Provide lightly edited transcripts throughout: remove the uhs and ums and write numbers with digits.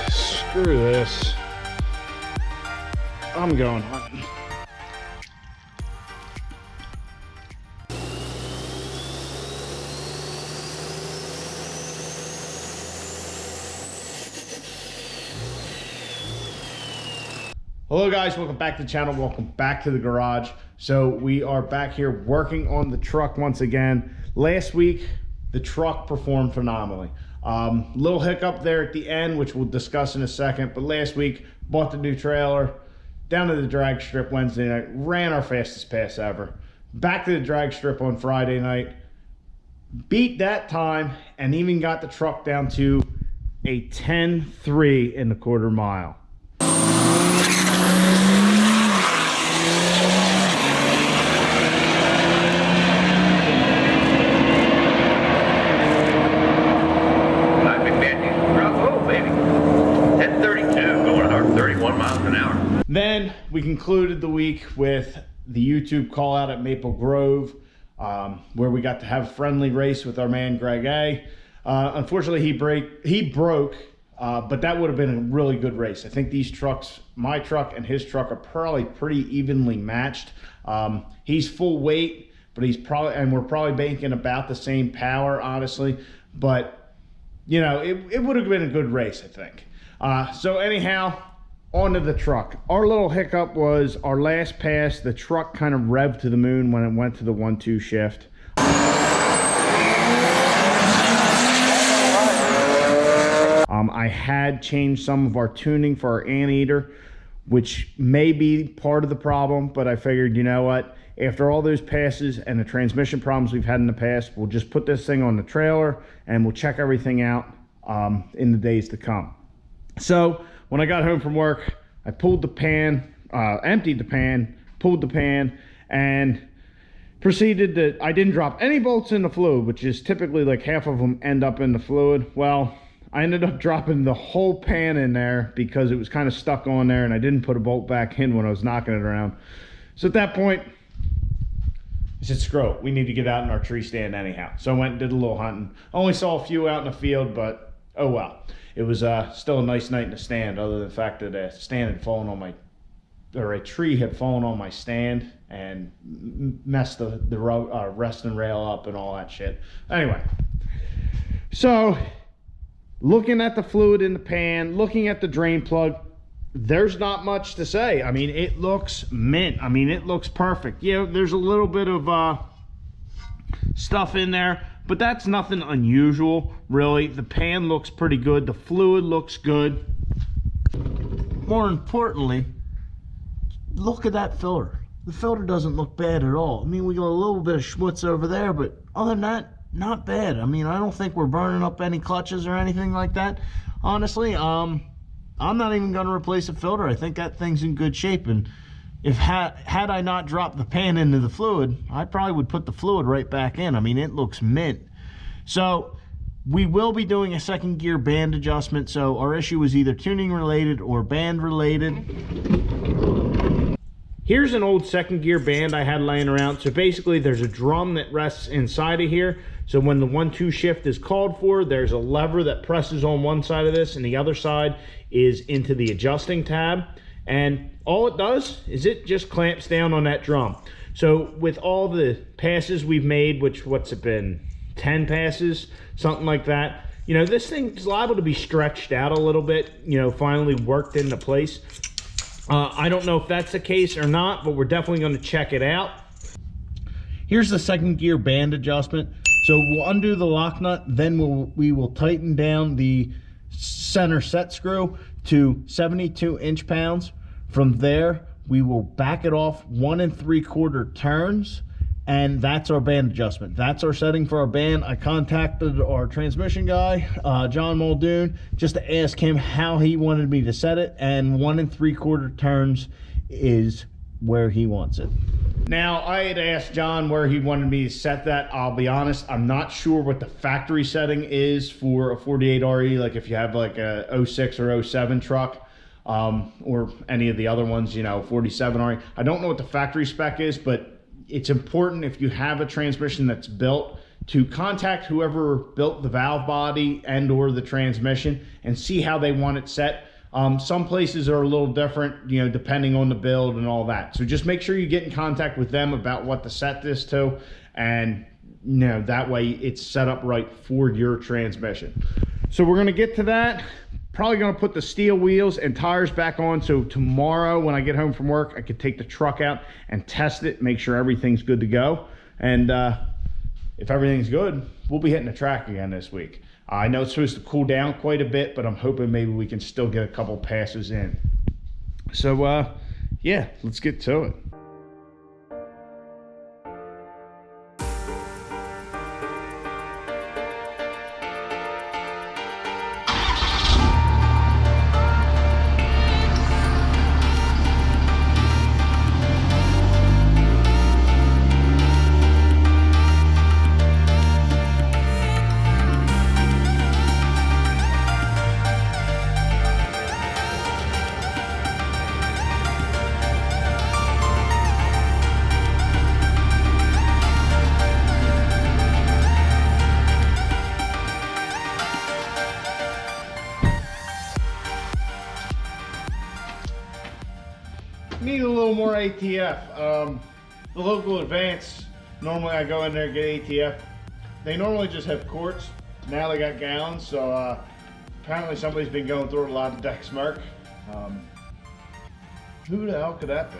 Screw this. I'm going hunting. Hello guys, welcome back to the channel. Welcome back to the garage. So we are back here working on the truck once again. Last week, the truck performed phenomenally. Little hiccup there at the end, which we'll discuss in a second, but last week bought the new trailer, down to the drag strip Wednesday night, ran our fastest pass ever, back to the drag strip on Friday night, beat that time, and even got the truck down to a 10.3 in the quarter mile. Then we concluded the week with the YouTube call out at Maple Grove, where we got to have a friendly race with our man Greg A. Unfortunately, he broke, but that would have been a really good race. I think these trucks, my truck and his truck, are probably pretty evenly matched. He's full weight, but we're probably banking about the same power, honestly. But you know, it would have been a good race, I think. So anyhow, onto the truck. Our little hiccup was our last pass, the truck kind of revved to the moon when it went to the 1-2 shift. I had changed some of our tuning for our anteater, which may be part of the problem, but I figured, you know what, after all those passes and the transmission problems we've had in the past, we'll just put this thing on the trailer and we'll check everything out in the days to come. So when I got home from work, I pulled the pan, emptied the pan, pulled the pan, and proceeded to, I didn't drop any bolts in the fluid, which is typically like half of them end up in the fluid. Well, I ended up dropping the whole pan in there because it was kind of stuck on there and I didn't put a bolt back in when I was knocking it around. So at that point, I said, screw it, we need to get out in our tree stand anyhow. So I went and did a little hunting. Only saw a few out in the field, but oh well. It was still a nice night in the stand, other than the fact that a stand had fallen on a tree had fallen on my stand and messed the resting rail up and all that shit. Anyway, so looking at the fluid in the pan, looking at the drain plug, there's not much to say. I mean, it looks mint. I mean, it looks perfect. Yeah, there's a little bit of stuff in there, but that's nothing unusual, really. The pan looks pretty good. The fluid looks good. More importantly, look at that filter. The filter doesn't look bad at all. I mean, we got a little bit of schmutz over there, but other than that, not bad. I mean, I don't think we're burning up any clutches or anything like that. Honestly, I'm not even going to replace the filter. I think that thing's in good shape, and if had I not dropped the pan into the fluid, I probably would put the fluid right back in. I mean, it looks mint. So we will be doing a second gear band adjustment. So our issue was either tuning related or band related. Here's an old second gear band I had laying around. So basically there's a drum that rests inside of here. So when the 1-2 shift is called for, there's a lever that presses on one side of this and the other side is into the adjusting tab. And all it does is it just clamps down on that drum. So with all the passes we've made, which what's it been, 10 passes, something like that, you know, this thing's liable to be stretched out a little bit, you know, finally worked into place. I don't know if that's the case or not, but we're definitely going to check it out. Here's the second gear band adjustment. So we'll undo the lock nut, then we will tighten down the center set screw to 72 inch-pounds. From there, we will back it off 1 3/4 turns, and that's our band adjustment. That's our setting for our band. I contacted our transmission guy, John Muldoon, just to ask him how he wanted me to set it, and 1 3/4 turns is where he wants it. Now, I had asked John where he wanted me to set that. I'll be honest, I'm not sure what the factory setting is for a 48 RE, like if you have like a 06 or 07 truck, or any of the other ones, you know, 47 RE. I don't know what the factory spec is, but it's important if you have a transmission that's built to contact whoever built the valve body and or the transmission and see how they want it set. Some places are a little different, you know, depending on the build and all that. So just make sure you get in contact with them about what to set this to, and you know, that way it's set up right for your transmission. So we're going to get to that. Probably going to put the steel wheels and tires back on, so tomorrow when I get home from work I could take the truck out and test it, make sure everything's good to go, and if everything's good, we'll be hitting the track again this week. I know it's supposed to cool down quite a bit, but I'm hoping maybe we can still get a couple passes in. So yeah, let's get to it. Need a little more ATF. The local Advance, normally I go in there and get ATF. They normally just have quarts. Now they got gallons, so apparently somebody's been going through a lot of deck smirk. Who the hell could that be?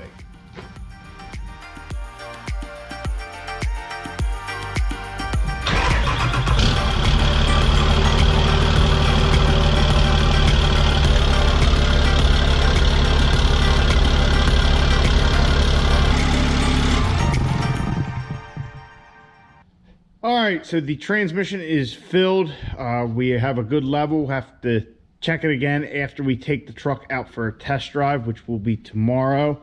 All right, so the transmission is filled. We have a good level. We'll have to check it again after we take the truck out for a test drive, which will be tomorrow.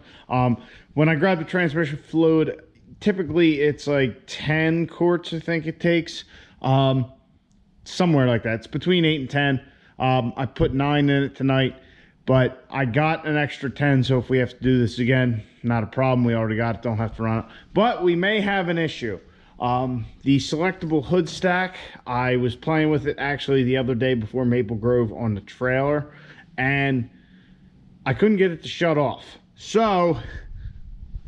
When I grab the transmission fluid, typically it's like 10 quarts, I think it takes. Somewhere like that. It's between 8 and 10. I put 9 in it tonight, but I got an extra 10, so if we have to do this again, not a problem. We already got it, don't have to run it. But we may have an issue. The selectable hood stack, I was playing with it actually the other day before Maple Grove on the trailer, and I couldn't get it to shut off. So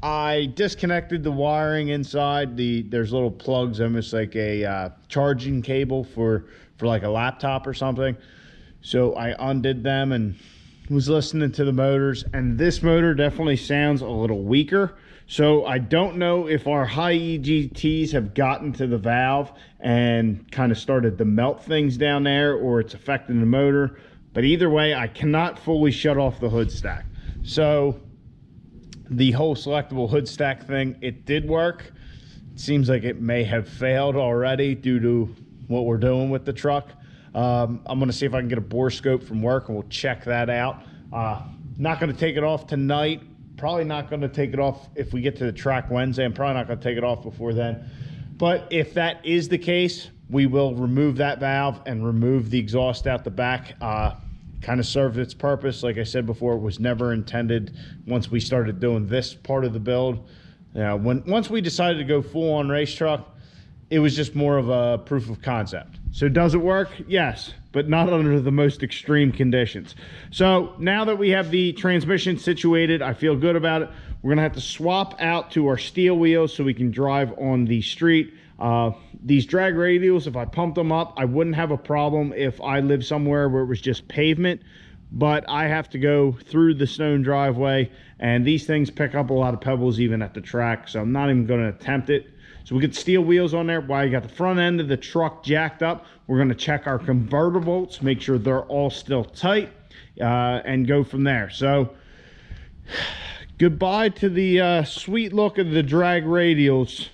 I disconnected the wiring inside. There's little plugs, almost like a charging cable for like a laptop or something. So I undid them and was listening to the motors, and this motor definitely sounds a little weaker. So I don't know if our high EGTs have gotten to the valve and kind of started to melt things down there, or it's affecting the motor. But either way, I cannot fully shut off the hood stack. So the whole selectable hood stack thing, it did work. It seems like it may have failed already due to what we're doing with the truck. I'm going to see if I can get a bore scope from work, and we'll check that out. Not going to take it off tonight. Probably not going to take it off if we get to the track Wednesday. I'm probably not going to take it off before then. But if that is the case, we will remove that valve and remove the exhaust out the back. Kind of served its purpose. Like I said before, it was never intended, once we started doing this part of the build. You know, once we decided to go full on race truck, it was just more of a proof of concept. So does it work? Yes, but not under the most extreme conditions. So now that we have the transmission situated, I feel good about it. We're gonna have to swap out to our steel wheels so we can drive on the street. These drag radials, if I pumped them up, I wouldn't have a problem if I lived somewhere where it was just pavement, but I have to go through the stone driveway, and these things pick up a lot of pebbles even at the track, so I'm not even gonna attempt it. So we get steel wheels on there. While you got the front end of the truck jacked up, we're going to check our converter bolts, make sure they're all still tight, and go from there. So goodbye to the sweet look of the drag radials.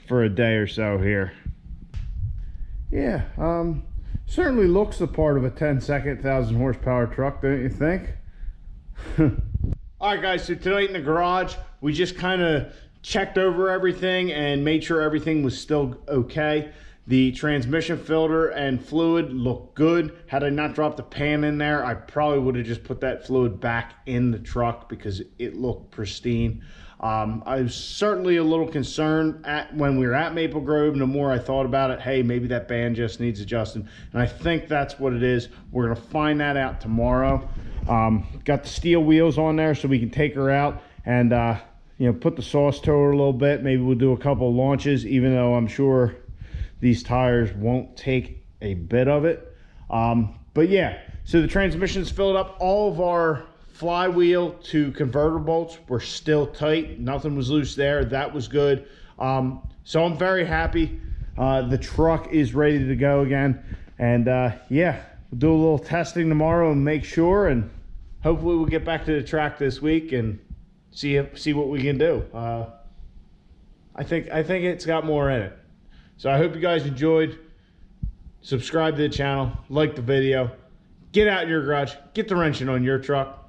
for a day or so here. Yeah, certainly looks the part of a 10-second 1,000 horsepower truck, don't you think? All right, guys, so tonight in the garage, we just kind of checked over everything and made sure everything was still okay. The transmission filter and fluid look good. Had I not dropped the pan in there, I probably would have just put that fluid back in the truck because it looked pristine. I was certainly a little concerned when we were at Maple Grove, and the more I thought about it, hey, maybe that band just needs adjusting. And I think that's what it is. We're gonna find that out tomorrow. Got the steel wheels on there so we can take her out and you know, put the sauce to her a little bit. Maybe we'll do a couple of launches, even though I'm sure these tires won't take a bit of it. But yeah, so the transmission's filled up. All of our flywheel to converter bolts were still tight. Nothing was loose there. That was good. So I'm very happy. The truck is ready to go again. And yeah, we'll do a little testing tomorrow and make sure, and hopefully we'll get back to the track this week and see what we can do. I think it's got more in it. So I hope you guys enjoyed. Subscribe to the channel, like the video, get out in your garage, get the wrenching on your truck.